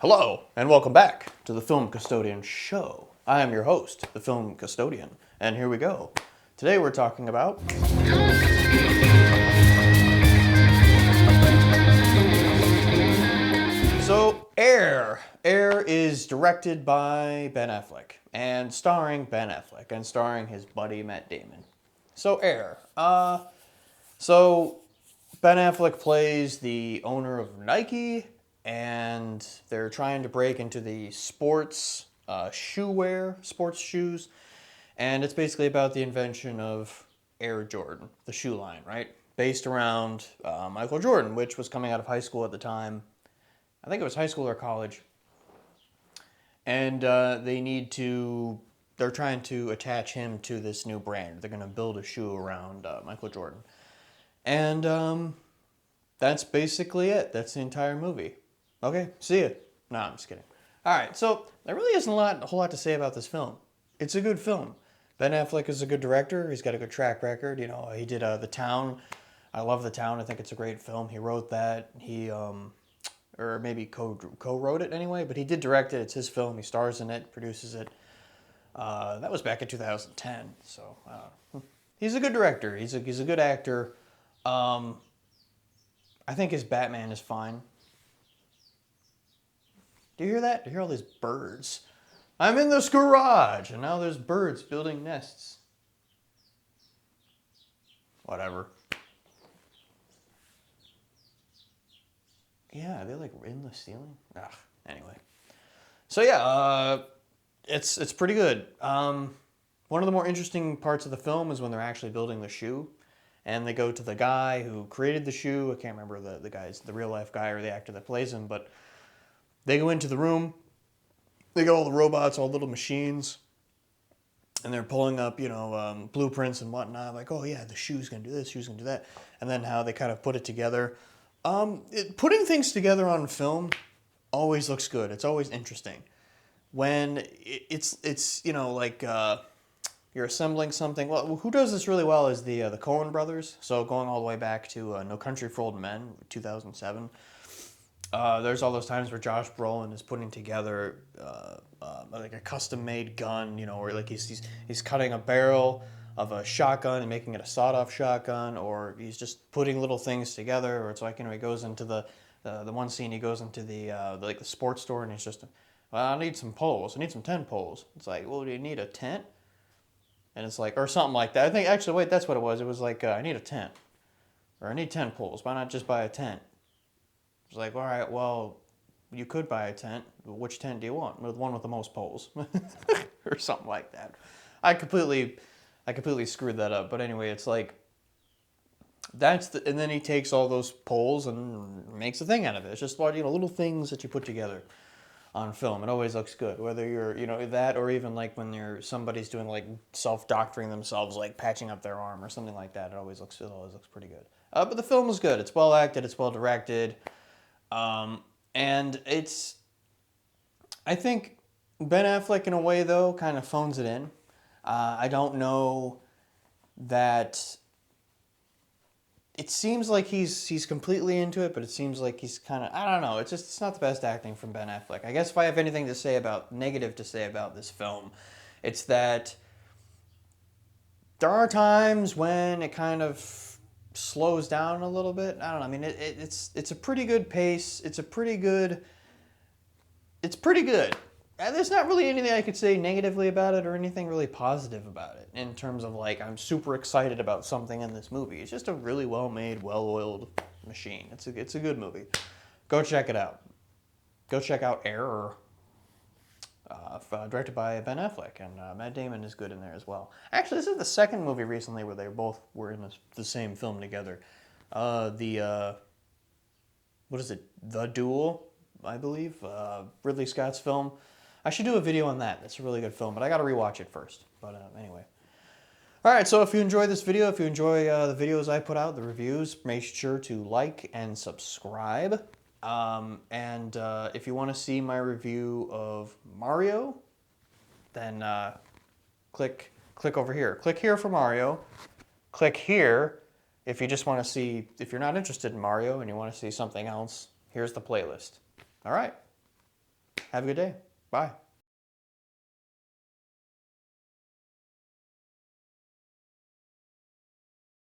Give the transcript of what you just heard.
Hello, and welcome back to the Film Custodian Show. I am your host, the Film Custodian, and here we go. Today we're talking about... So, Air. Air is directed by Ben Afleck, and starring Ben Affleck, and starring his buddy Matt Damon. So, Air. So Ben Affleck plays the owner of Nike, and they're trying to break into the sports sports shoes, and it's basically about the invention of Air Jordan, the shoe line, right? Based around Michael Jordan, which was coming out of high school at the time. I think it was high school or college. And they're trying to attach him to this new brand. They're going to build a shoe around Michael Jordan. And that's basically it. That's the entire movie. Okay, see ya. No, I'm just kidding. All right, so there really isn't a whole lot to say about this film. It's a good film. Ben Affleck is a good director. He's got a good track record. You know, he did The Town. I love The Town. I think it's a great film. He wrote that. He, or maybe co-wrote it anyway, but he did direct it. It's his film. He stars in it, produces it. That was back in 2010. So he's a good director. He's a good actor. I think his Batman is fine. Do you hear that? Do you hear all these birds? I'm in this garage, and now there's birds building nests. Whatever. Yeah, are they like in the ceiling? Ugh, anyway. So yeah, it's pretty good. One of the more interesting parts of the film is when they're actually building the shoe. And they go to the guy who created the shoe. I can't remember the real life guy or the actor that plays him, but they go into the room. They got all the robots, all the little machines, and they're pulling up, blueprints and whatnot. Like, oh yeah, the shoe's gonna do this, shoe's gonna do that, and then how they kind of put it together. Putting things together on film always looks good. It's always interesting when it's you're assembling something. Well, who does this really well is the Coen brothers. So going all the way back to No Country for Old Men, 2007. There's all those times where Josh Brolin is putting together like a custom-made gun, where like he's cutting a barrel of a shotgun and making it a sawed-off shotgun, or he's just putting little things together. Or it's like he goes into the one scene, he goes into the sports store and he's just, well, I need some poles. I need some tent poles. It's like, well, do you need a tent? And it's like, or something like that. I think, actually, wait, that's what it was. It was like, I need a tent. Or I need 10 poles. Why not just buy a tent? It's like, all right, well, you could buy a tent. Which tent do you want? The one with the most poles. Or something like that. I completely screwed that up. But anyway, it's like, and then he takes all those poles and makes a thing out of it. It's just, little things that you put together on film. It always looks good, whether you're, that, or even like when somebody's doing like self-doctoring themselves, like patching up their arm or something like that. It always looks pretty good. But the film is good. It's well acted. It's well directed. And I think Ben Affleck in a way though kind of phones it in. I don't know that. It seems like he's completely into it, but it seems like he's kind of, I don't know. It's not the best acting from Ben Affleck. I guess if I have anything negative to say about this film, it's that there are times when it kind of slows down a little bit. I don't know. I mean, it's a pretty good pace. It's pretty good. And there's not really anything I could say negatively about it or anything really positive about it in terms of like I'm super excited about something in this movie. It's just a really well-made, well-oiled machine. It's a good movie. Go check it out. Go check out Air, directed by Ben Affleck, and Matt Damon is good in there as well. Actually, this is the second movie recently where they both were in the same film together. What is it? The Duel, I believe. Ridley Scott's film. I should do a video on that. That's a really good film, but I got to rewatch it first. But anyway. All right, so if you enjoy this video, if you enjoy the videos I put out, the reviews, make sure to like and subscribe. And if you want to see my review of Mario, then click over here. Click here for Mario. Click here if you just want to see, if you're not interested in Mario and you want to see something else, here's the playlist. All right. Have a good day. Bye.